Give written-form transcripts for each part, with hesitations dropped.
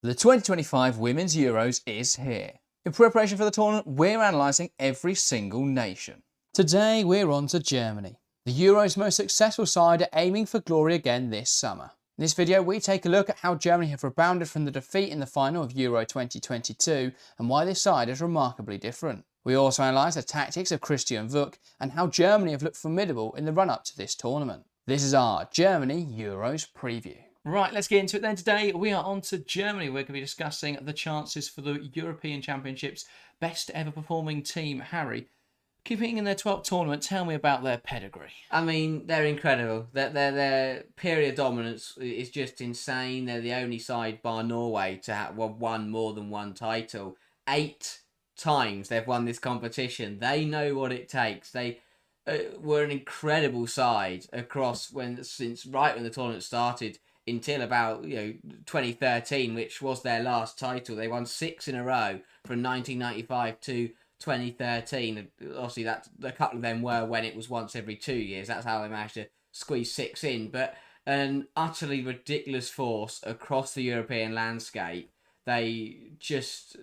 The 2025 Women's Euros is here. In preparation for the tournament, we're analysing every single nation. Today, we're on to Germany, the Euros' most successful side aiming for glory again this summer. In this video, we take a look at how Germany have rebounded from the defeat in the final of Euro 2022 and why this side is remarkably different. We also analyse the tactics of Christian Vuk and how Germany have looked formidable in the run-up to this tournament. This is our Germany Euros preview. Right, let's get into it then. Today we are on to Germany. We're going to be discussing the chances for the European Championships best ever performing team. Harry, competing in their 12th tournament, tell me about their pedigree. I mean, they're incredible. Their period dominance is just insane. They're the only side, bar Norway, to have won more than one title. 8 times they've won this competition. They know what it takes. They were an incredible side since right when the tournament started until about 2013, which was their last title. They won 6 in a row from 1995 to 2013. Obviously, that a couple of them were when it was once every 2 years. That's how they managed to squeeze 6 in. But an utterly ridiculous force across the European landscape. It's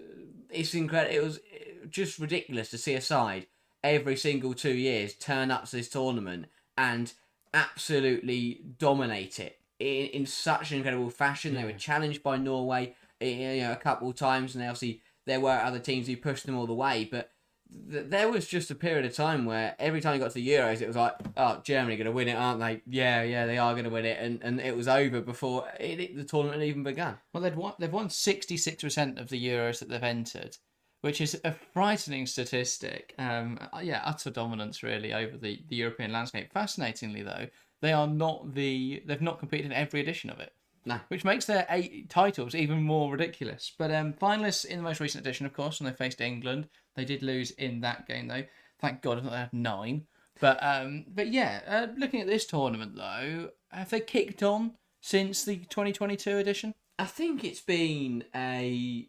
incredible. It was just ridiculous to see a side every single 2 years turn up to this tournament and absolutely dominate it in such an incredible fashion. They were challenged by Norway, a couple of times, and obviously there were other teams who pushed them all the way. But there was just a period of time where every time you got to the Euros, it was like, oh, Germany going to win it, aren't they? Yeah, they are going to win it, and it was over before the tournament had even begun. Well, they've won 66% of the Euros that they've entered, which is a frightening statistic. Utter dominance really over the European landscape. Fascinatingly, though, they've not competed in every edition of it. No. Which makes their 8 titles even more ridiculous. But finalists in the most recent edition, of course, when they faced England, they did lose in that game, though. Thank God, I thought they had 9. Looking at this tournament, though, have they kicked on since the 2022 edition? I think it's been a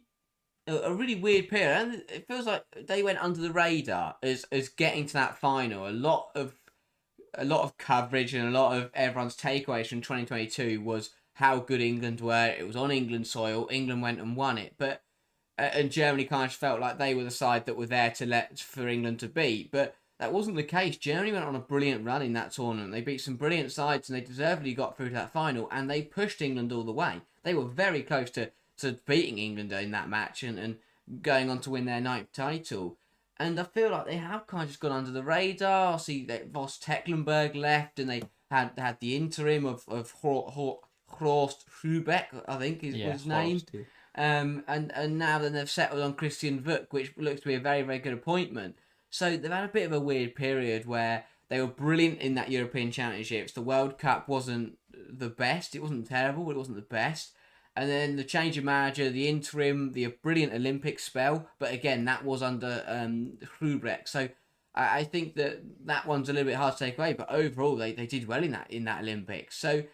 really weird period, and it feels like they went under the radar as getting to that final. A lot of coverage and a lot of everyone's takeaways from 2022 was how good England were. It was on England's soil. England went and won it, and Germany kind of felt like they were the side that were there for England to beat. But that wasn't the case. Germany went on a brilliant run in that tournament. They beat some brilliant sides, and they deservedly got through to that final. And they pushed England all the way. They were very close to beating England in that match and going on to win their 9th title. And I feel like they have kind of just gone under the radar. See, Voss Tecklenburg left, and they had the interim of Horst Hubeck, I think was his name. And now then they've settled on Christian Vuk, which looks to be a very, very good appointment. So they've had a bit of a weird period where they were brilliant in that European Championships. The World Cup wasn't the best. It wasn't terrible, but it wasn't the best. And then the change of manager, the interim, the brilliant Olympic spell. But again, that was under Hrubeck. So I think that one's a little bit hard to take away. But overall, they did well in that Olympics. So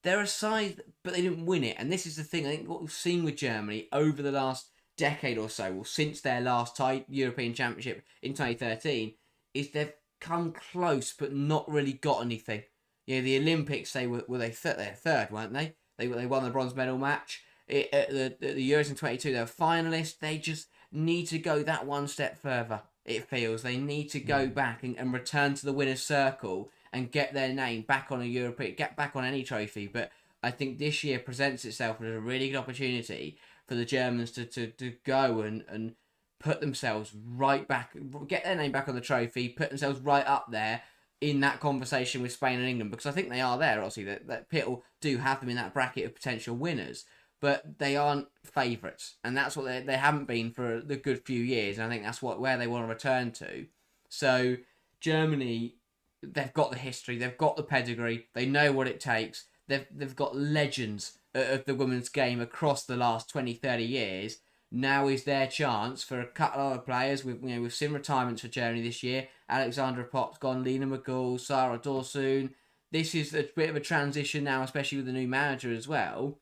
they're a side, but they didn't win it. And this is the thing. I think what we've seen with Germany over the last decade or so, since their last European Championship in 2013, is they've come close but not really got anything. The Olympics, they're third, weren't they? They won the bronze medal match. At the Euros in 22, they were finalists. They just need to go that one step further, it feels. They need to go back and return to the winner's circle and get their name back on get back on any trophy. But I think this year presents itself as a really good opportunity for the Germans to go and put themselves right back, get their name back on the trophy, put themselves right up there in that conversation with Spain and England, because I think they are there. Obviously, that Pittle do have them in that bracket of potential winners, but they aren't favourites, and that's what they haven't been for a good few years, and I think that's where they want to return to. So Germany, they've got the history, they've got the pedigree, they know what it takes. They've got legends of the women's game across the last 20, 30 years. Now is their chance for a couple of other players. We've seen retirements for Germany this year. Alexandra Pop's gone, Lena McGull, Sarah Dorsoon. This is a bit of a transition now, especially with the new manager as well.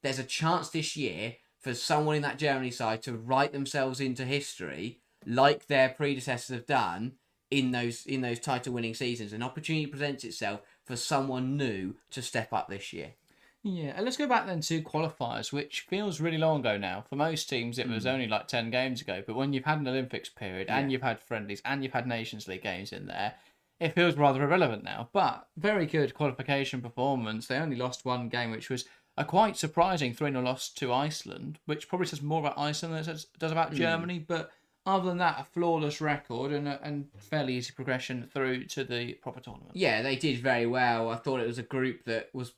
There's a chance this year for someone in that Germany side to write themselves into history like their predecessors have done in those title winning seasons. An opportunity presents itself for someone new to step up this year. Yeah, and let's go back then to qualifiers, which feels really long ago now. For most teams, it was only like 10 games ago. But when you've had an Olympics period and Yeah. you've had friendlies and you've had Nations League games in there, it feels rather irrelevant now. But very good qualification performance. They only lost one game, which was a quite surprising 3-0 loss to Iceland, which probably says more about Iceland than it does about Germany. But other than that, a flawless record and fairly easy progression through to the proper tournament. Yeah, they did very well. I thought it was a group that was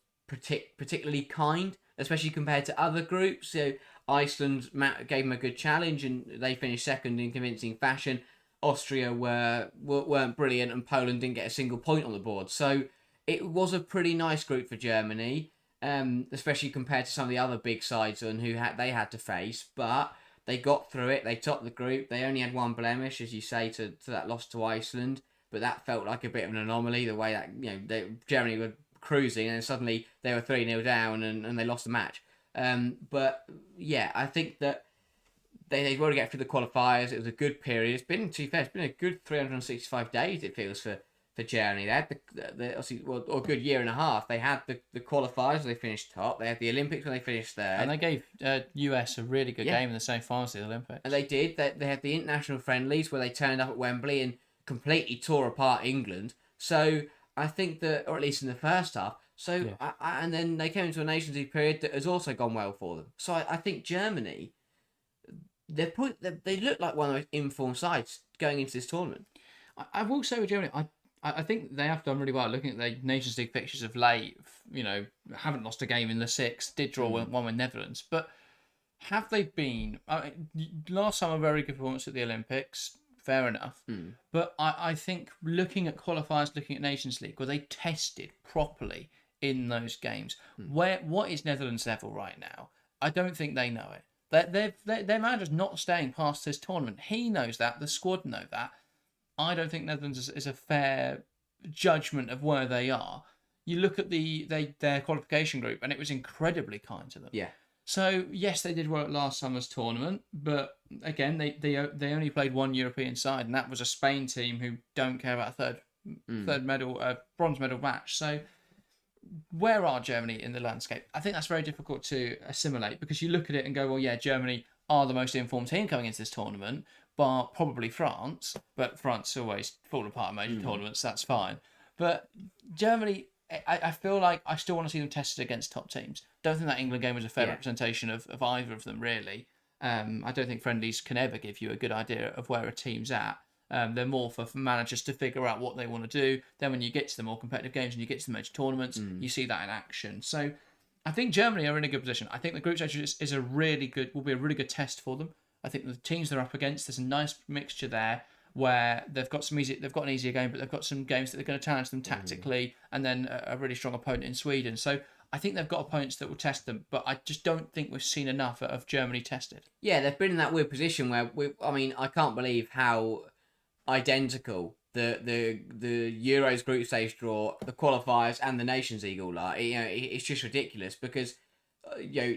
particularly kind, especially compared to other groups. So Iceland gave them a good challenge, and they finished second in convincing fashion. Austria weren't brilliant, and Poland didn't get a single point on the board. So it was a pretty nice group for Germany, especially compared to some of the other big sides and they had to face. But they got through it. They topped the group. They only had one blemish, as you say, to that loss to Iceland. But that felt like a bit of an anomaly, the way that Germany were cruising and suddenly they were 3-0 down and they lost the match. But yeah, I think that they've already got through the qualifiers. It was a good period. It's been, to be fair, it's been a good 365 days, it feels, for Germany. They had a good year and a half. They had the qualifiers, they finished top. They had the Olympics when they finished third. And they gave US a really good game in the same finals of the Olympics. And they did. They had the international friendlies where they turned up at Wembley and completely tore apart England. So I think that, or at least in the first half. So and then they came into a Nations League period that has also gone well for them. So I think Germany, they look like one of those informed sides going into this tournament. I will say with Germany, I think they have done really well. Looking at their Nations League fixtures of late, haven't lost a game in the six, did draw one with Netherlands, but have they been? Last summer, very good performance at the Olympics. Fair enough. But I think looking at qualifiers, looking at Nations League, where they tested properly in those games, what is Netherlands' level right now? I don't think they know it. Their manager's not staying past this tournament. He knows that. The squad know that. I don't think Netherlands is a fair judgment of where they are. You look at their qualification group, and it was incredibly kind to them. Yeah. So yes, they did well at last summer's tournament, but again, they only played one European side, and that was a Spain team who don't care about a third medal, bronze medal match. So where are Germany in the landscape? I think that's very difficult to assimilate, because you look at it and go, well, yeah, Germany are the most informed team coming into this tournament, bar probably France, but France always fall apart in major tournaments. That's fine, but Germany, I feel like I still want to see them tested against top teams. Don't think that England game was a fair representation of either of them, really. I don't think friendlies can ever give you a good idea of where a team's at. They're more for managers to figure out what they want to do. Then when you get to the more competitive games and you get to the major tournaments, you see that in action. So I think Germany are in a good position. I think the group stage will be a really good test for them. I think the teams they're up against, there's a nice mixture there, where they've got an easier game, but they've got some games that they're going to challenge them tactically, and then a really strong opponent in Sweden. So I think they've got opponents that will test them, but I just don't think we've seen enough of Germany tested. Yeah, they've been in that weird position where I can't believe how identical the Euros group stage draw, the qualifiers, and the Nations League all are. It's just ridiculous, because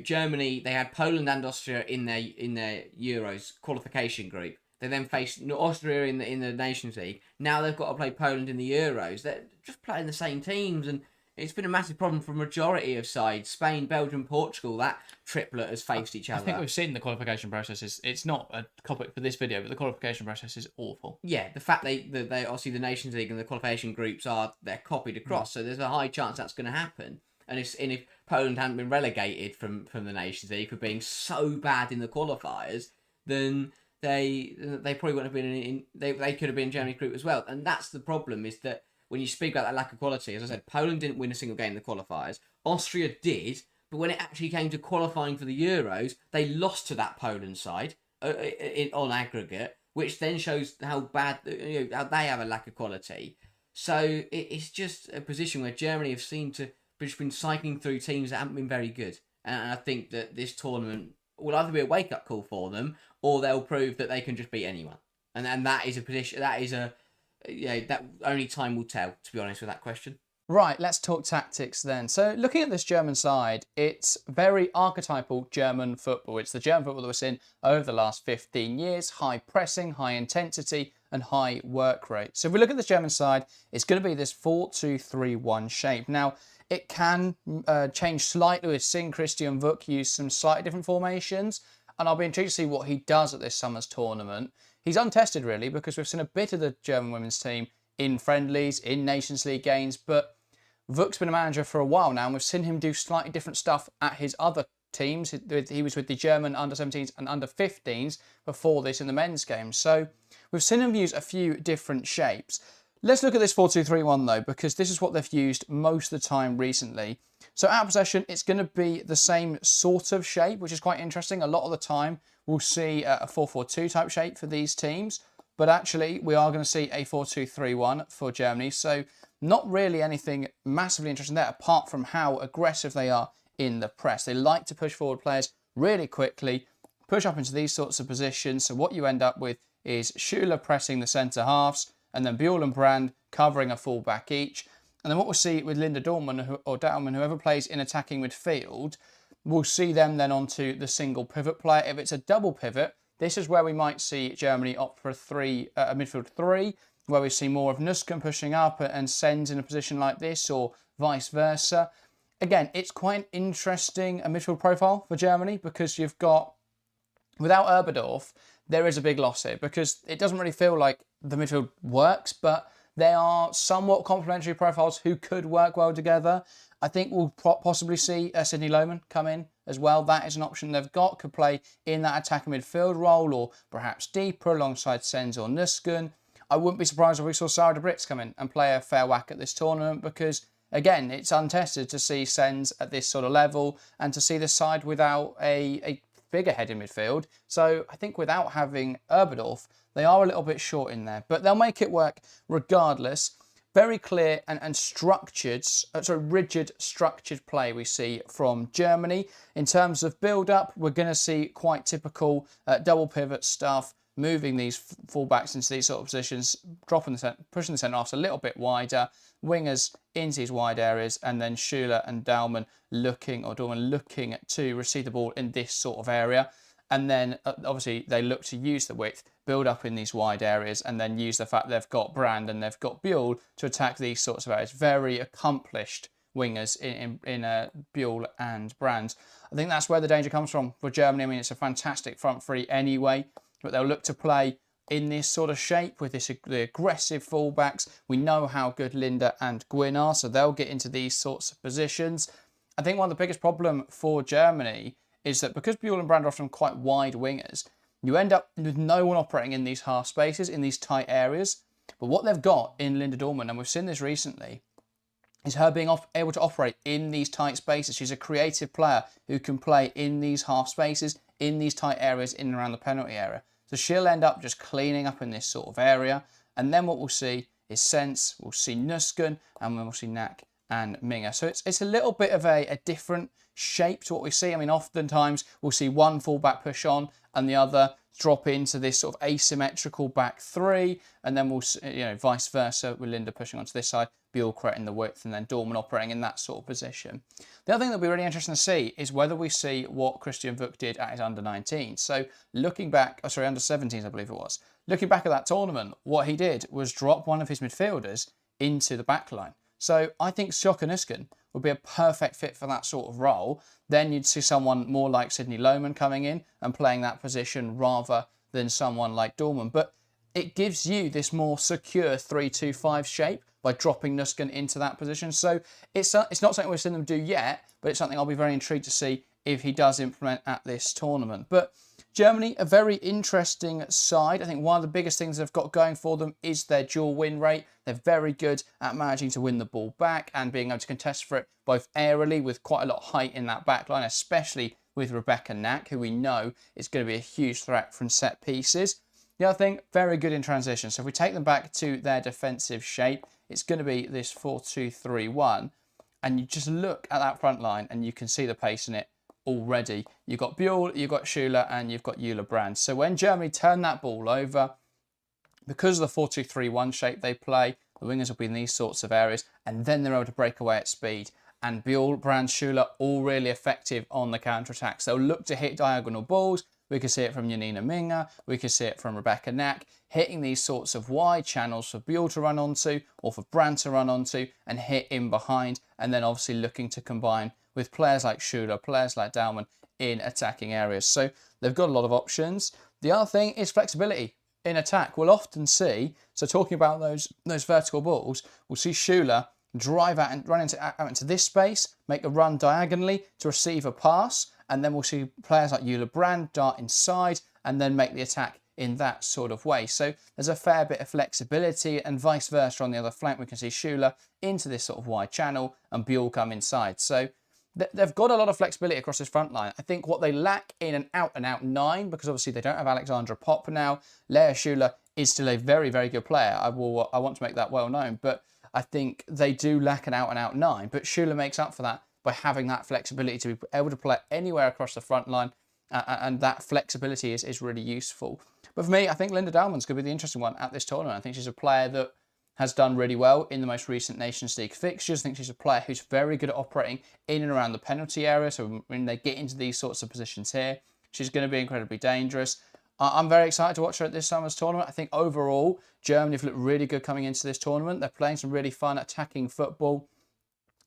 Germany, they had Poland and Austria in their Euros qualification group. They then faced Austria in the Nations League. Now they've got to play Poland in the Euros. They're just playing the same teams, and it's been a massive problem for a majority of sides. Spain, Belgium, Portugal, that triplet has faced each other. I think we've seen the qualification process. It's not a topic for this video, but the qualification process is awful. Yeah, the fact they obviously the Nations League and the qualification groups they're copied across, so there's a high chance that's going to happen. And if Poland hadn't been relegated from the Nations League for being so bad in the qualifiers, then they probably wouldn't have been in. They could have been in Germany's group as well. And that's the problem, is that when you speak about that lack of quality, as I said, Poland didn't win a single game in the qualifiers. Austria did, but when it actually came to qualifying for the Euros, they lost to that Poland side on aggregate, which then shows how bad how they have a lack of quality. So it's just a position where Germany have seemed to have been cycling through teams that haven't been very good. And I think that this tournament will either be a wake-up call for them, or they'll prove that they can just beat anyone. And that is a position, that only time will tell, to be honest with that question. Right, let's talk tactics then. So looking at this German side, it's very archetypal German football. It's the German football that we've seen over the last 15 years. High pressing, high intensity, and high work rate. So if we look at this German side, it's going to be this 4-2-3-1 shape. Now, it can change slightly. We've seen Christian Vuk use some slightly different formations, and I'll be intrigued to see what he does at this summer's tournament. He's untested, really, because we've seen a bit of the German women's team in friendlies, in Nations League games, but Vuk's been a manager for a while now, and we've seen him do slightly different stuff at his other teams. He was with the German under-17s and under-15s before this in the men's game. So we've seen him use a few different shapes. Let's look at this 4-2-3-1 though, because this is what they've used most of the time recently. So out of possession, it's going to be the same sort of shape, which is quite interesting. A lot of the time, we'll see a 4-4-2 type shape for these teams, but actually we are going to see a 4-2-3-1 for Germany. So not really anything massively interesting there, apart from how aggressive they are in the press. They like to push forward players really quickly, push up into these sorts of positions. So what you end up with is Schüller pressing the centre halves, and then Bjorn and Brand covering a fullback each. And then what we'll see with Linda Dorman or Daumann, whoever plays in attacking midfield, we'll see them then onto the single pivot player. If it's a double pivot, this is where we might see Germany opt for a midfield three, where we see more of Nusken pushing up and Sens in a position like this, or vice versa. Again, it's quite an interesting midfield profile for Germany, because you've got, without Erberdorf, there is a big loss here, because it doesn't really feel like the midfield works, but they are somewhat complementary profiles who could work well together. I think we'll possibly see Sidney Lohmann come in as well. That is an option they've got, could play in that attacking midfield role, or perhaps deeper alongside Sens or Nusken. I wouldn't be surprised if we saw Sarah de Brits come in and play a fair whack at this tournament, because again, it's untested to see Sens at this sort of level and to see the side without a figurehead in midfield. So I think without having Erberdorf, they are a little bit short in there, but they'll make it work regardless. Very clear and structured, rigid structured play we see from Germany. In terms of build-up, we're going to see quite typical double pivot stuff, moving these fullbacks into these sort of positions, pushing the centre halves a little bit wider, wingers into these wide areas, and then Schüller and Dorman looking to receive the ball in this sort of area. And then obviously they look to use the width, build up in these wide areas, and then use the fact they've got Brand and they've got Buell to attack these sorts of areas. Very accomplished wingers in Buell and Brand. I think that's where the danger comes from for Germany. I mean, it's a fantastic front three anyway, but they'll look to play in this sort of shape with the aggressive fullbacks. We know how good Linda and Gwyn are, so they'll get into these sorts of positions. I think one of the biggest problem for Germany is that because Buell and Brand are often quite wide wingers, you end up with no one operating in these half spaces, in these tight areas. But what they've got in Linda Dorman, and we've seen this recently, is her being able to operate in these tight spaces. She's a creative player who can play in these half spaces, in these tight areas, in and around the penalty area. So she'll end up just cleaning up in this sort of area. And then what we'll see is Sens, we'll see Nusken, and then we'll see Knack and Minger. So it's a little bit of a different shape to what we see. I mean, oftentimes we'll see one fullback push on and the other drop into this sort of asymmetrical back three, and then we'll, vice versa, with Linda pushing onto this side, Buell creating the width, and then Dorman operating in that sort of position. The other thing that'll be really interesting to see is whether we see what Christian Vuk did at his under-19s. So looking back, under-17s I believe it was. Looking back at that tournament, what he did was drop one of his midfielders into the back line. So I think Sjokke Nusken would be a perfect fit for that sort of role. Then you'd see someone more like Sidney Lohmann coming in and playing that position rather than someone like Dorman. But it gives you this more secure 3-2-5 shape by dropping Nusken into that position. So it's not something we've seen them do yet, but it's something I'll be very intrigued to see if he does implement at this tournament. But Germany, a very interesting side. I think one of the biggest things they've got going for them is their dual win rate. They're very good at managing to win the ball back and being able to contest for it both aerially with quite a lot of height in that back line, especially with Rebecca Knack, who we know is going to be a huge threat from set pieces. The other thing, very good in transition. So if we take them back to their defensive shape, it's going to be this 4-2-3-1. And you just look at that front line and you can see the pace in it already. You've got Buell, you've got Schüller, and you've got Euler Brand. So when Germany turn that ball over, because of the 4-2-3-1 shape they play, the wingers will be in these sorts of areas, and then they're able to break away at speed. and Bjorn, Brand, Schüller all really effective on the counter-attacks. They'll look to hit diagonal balls. We could see it from Janina Minga. We could see it from Rebecca Knack, hitting these sorts of wide channels for Bjorn to run onto or for Brand to run onto and hit in behind. And then obviously looking to combine with players like Schüller, players like Daumann in attacking areas. So they've got a lot of options. The other thing is flexibility in attack. We'll often see, so talking about those vertical balls, we'll see Schüller drive out and run out into this space, make a run diagonally to receive a pass, and then we'll see players like Jule Brand dart inside and then make the attack in that sort of way. So there's a fair bit of flexibility, and vice versa on the other flank. We can see Schüller into this sort of wide channel and Buell come inside. So they've got a lot of flexibility across this front line. I think what they lack in an out-and-out 9, because obviously they don't have Alexandra Popp now. Lea Schüller is still a very, very good player. I want to make that well known, but I think they do lack an out-and-out 9. But Schüller makes up for that by having that flexibility to be able to play anywhere across the front line, and that flexibility is really useful. But for me, I think Linda Daumann's going to be the interesting one at this tournament. I think she's a player that has done really well in the most recent Nations League fixtures. I think she's a player who's very good at operating in and around the penalty area. So when they get into these sorts of positions here, she's going to be incredibly dangerous. I'm very excited to watch her at this summer's tournament. I think overall, Germany have looked really good coming into this tournament. They're playing some really fun attacking football.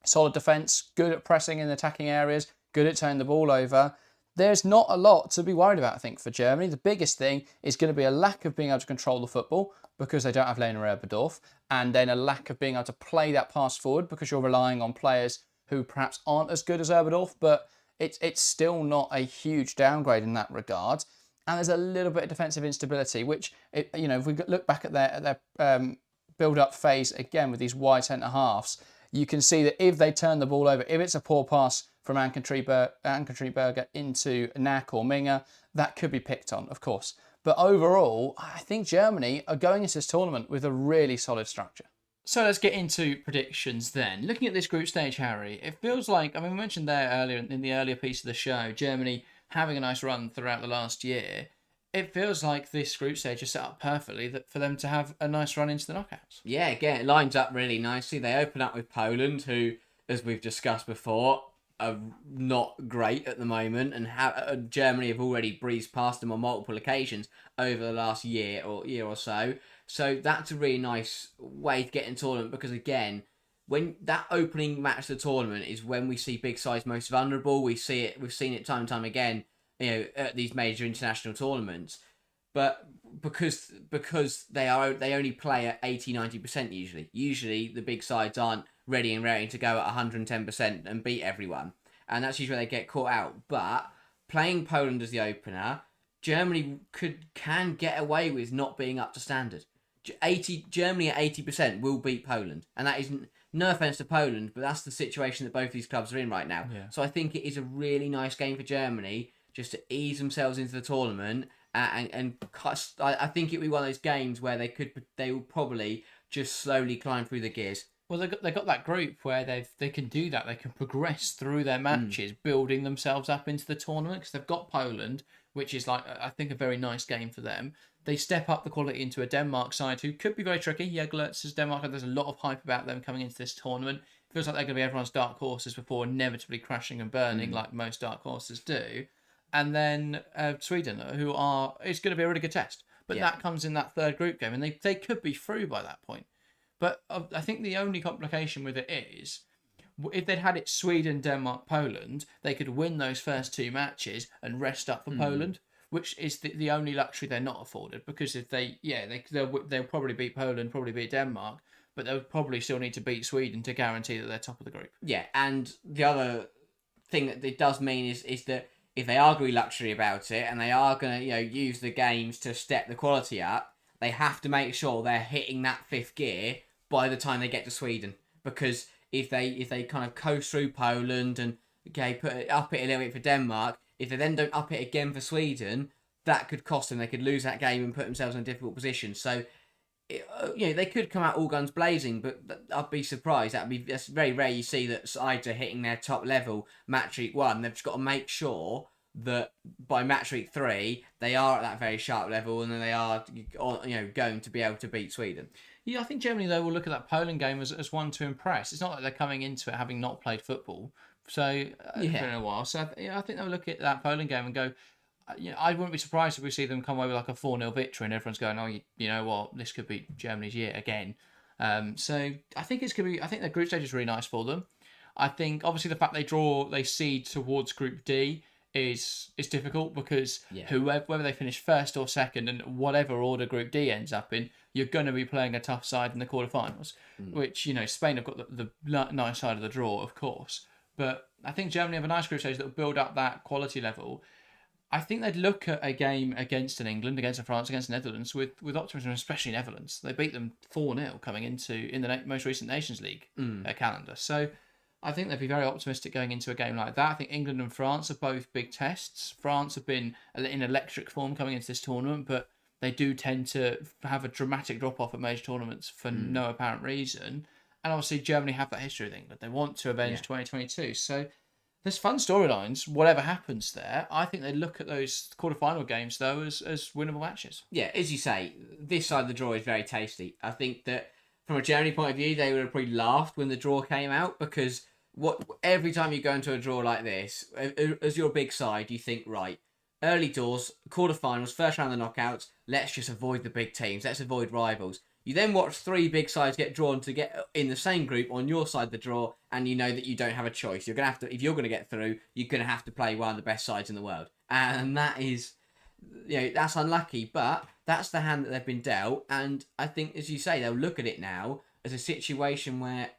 Solid defence, good at pressing in attacking areas, good at turning the ball over. There's not a lot to be worried about, I think, for Germany. The biggest thing is going to be a lack of being able to control the football because they don't have Lena Oberdorf, and then a lack of being able to play that pass forward because you're relying on players who perhaps aren't as good as Oberdorf, but it's still not a huge downgrade in that regard. And there's a little bit of defensive instability, which, if we look back at their build-up phase again with these wide centre-halves, you can see that if they turn the ball over, if it's a poor pass from Ann-Katrin into Knack or Minga, that could be picked on, of course. But overall, I think Germany are going into this tournament with a really solid structure. So let's get into predictions then. Looking at this group stage, Harry, it feels like, we mentioned there earlier in the earlier piece of the show, Germany having a nice run throughout the last year. It feels like this group stage is set up perfectly for them to have a nice run into the knockouts. Yeah, again, it lines up really nicely. They open up with Poland, who, as we've discussed before, are not great at the moment, and Germany have already breezed past them on multiple occasions over the last year or so. So that's a really nice way to get into the tournament, because again, when that opening match of the tournament is when we see big sides most vulnerable. We've seen it time and time again, at these major international tournaments. But because they only play at 80-90% usually. Usually the big sides aren't ready and raring to go at 110% and beat everyone. And that's usually where they get caught out. But playing Poland as the opener, Germany can get away with not being up to standard. Germany at 80% will beat Poland. And that isn't, no offence to Poland, but that's the situation that both these clubs are in right now. Yeah. So I think it is a really nice game for Germany just to ease themselves into the tournament. And I think it will be one of those games where they will probably just slowly climb through the gears. Well, they got that group where they can do that. They can progress through their matches, building themselves up into the tournament, because they've got Poland, which is I think a very nice game for them. They step up the quality into a Denmark side who could be very tricky. Jägerlötz is Denmark, and there's a lot of hype about them coming into this tournament. It feels like they're going to be everyone's dark horses before inevitably crashing and burning, like most dark horses do. And then Sweden, it's going to be a really good test. But that comes in that third group game, and they could be through by that point. But I think the only complication with it is, if they'd had it Sweden, Denmark, Poland, they could win those first two matches and rest up for Poland, which is the only luxury they're not afforded. Because if they'll probably beat Poland, probably beat Denmark, but they'll probably still need to beat Sweden to guarantee that they're top of the group. Yeah, and the other thing that it does mean is that if they are going to be luxury about it, and they are going to use the games to step the quality up, they have to make sure they're hitting that fifth gear by the time they get to Sweden. Because if they kind of coast through Poland and up it a little bit for Denmark, if they then don't up it again for Sweden, that could cost them. They could lose that game and put themselves in a difficult position. So, they could come out all guns blazing, but I'd be surprised. That's very rare you see that sides are hitting their top level match week one. They've just got to make sure that by match week 3 they are at that very sharp level, and then they are going to be able to beat Sweden. Yeah, I think Germany, though, will look at that Poland game as one to impress. It's not like they're coming into it having not played football for a while. So I think they'll look at that Poland game and go, I wouldn't be surprised if we see them come away with like a 4-0 victory and everyone's going, oh, you know what, this could be Germany's year again. So I think it's going to be, I think the group stage is really nice for them. I think obviously the fact they seed towards Group D is difficult because whether they finish first or second and whatever order Group D ends up in, you're going to be playing a tough side in the quarterfinals, which, Spain have got the nice side of the draw, of course. But I think Germany have a nice group stage that will build up that quality level. I think they'd look at a game against an England, against a France, against the Netherlands with optimism, especially Netherlands. They beat them 4-0 coming in the most recent Nations League calendar. So I think they'd be very optimistic going into a game like that. I think England and France are both big tests. France have been in electric form coming into this tournament, but they do tend to have a dramatic drop-off at major tournaments for no apparent reason. And obviously Germany have that history with England. They want to avenge 2022. So there's fun storylines, whatever happens there. I think they look at those quarterfinal games, though, as winnable matches. Yeah, as you say, this side of the draw is very tasty. I think that from a Germany point of view, they would have probably laughed when the draw came out, because every time you go into a draw like this, as your big side, you think, right, early doors, quarterfinals, first round of the knockouts, let's just avoid the big teams, let's avoid rivals. You then watch 3 big sides get drawn to get in the same group on your side of the draw, and you know that you don't have a choice. You're gonna have to, if you're gonna get through, you're gonna have to play one of the best sides in the world, and that is, that's unlucky. But that's the hand that they've been dealt, and I think, as you say, they'll look at it now as a situation where,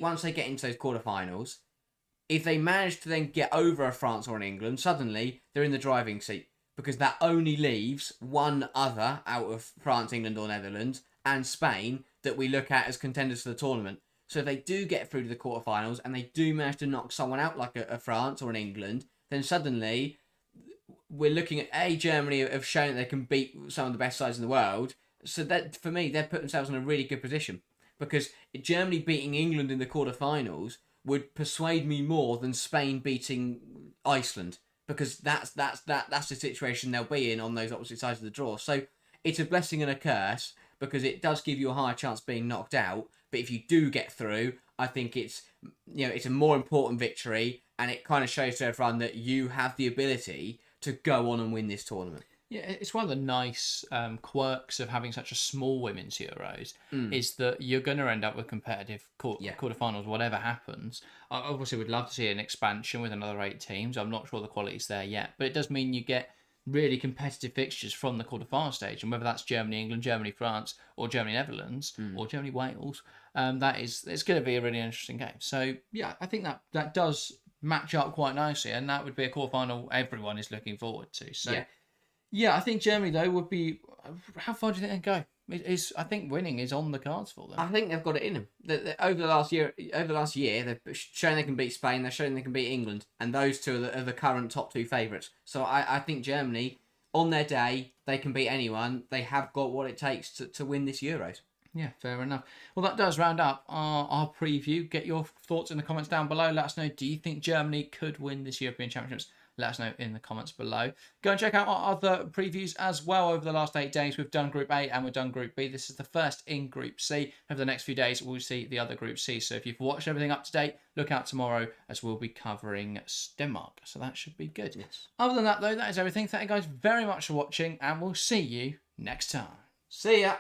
once they get into those quarterfinals, if they manage to then get over a France or an England, suddenly they're in the driving seat, because that only leaves one other out of France, England, or Netherlands, and Spain that we look at as contenders for the tournament. So if they do get through to the quarterfinals and they do manage to knock someone out like a France or an England, then suddenly we're looking at Germany have shown that they can beat some of the best sides in the world. So that, for me, they've put themselves in a really good position, because Germany beating England in the quarterfinals would persuade me more than Spain beating Iceland, because that's the situation they'll be in on those opposite sides of the draw. So it's a blessing and a curse, because it does give you a higher chance of being knocked out. But if you do get through, I think it's a more important victory, and it kind of shows to everyone that you have the ability to go on and win this tournament. Yeah, it's one of the nice quirks of having such a small women's Euros is that you're going to end up with competitive quarterfinals, whatever happens. I obviously would love to see an expansion with another 8 teams. I'm not sure the quality's there yet, but it does mean you get really competitive fixtures from the quarterfinal stage, and whether that's Germany, England, Germany, France, or Germany, Netherlands, or Germany, Wales, it's going to be a really interesting game. So yeah, I think that does match up quite nicely, and that would be a quarterfinal everyone is looking forward to. So yeah, I think Germany, though, would be. How far do you think they can go? I think winning is on the cards for them. I think they've got it in them. Over the last year, they've shown they can beat Spain. They've shown they can beat England, and those two are the current top 2 favourites. So I think Germany, on their day, they can beat anyone. They have got what it takes to win this Euros. Yeah, fair enough. Well, that does round up our preview. Get your thoughts in the comments down below. Let us know, do you think Germany could win this European Championships? Let us know in the comments below. Go and check out our other previews as well over the last 8 days. We've done Group A and we've done Group B. This is the first in Group C. Over the next few days, we'll see the other Group C. So if you've watched everything up to date, look out tomorrow as we'll be covering Denmark. So that should be good. Yes. Other than that, though, that is everything. Thank you guys very much for watching, and we'll see you next time. See ya.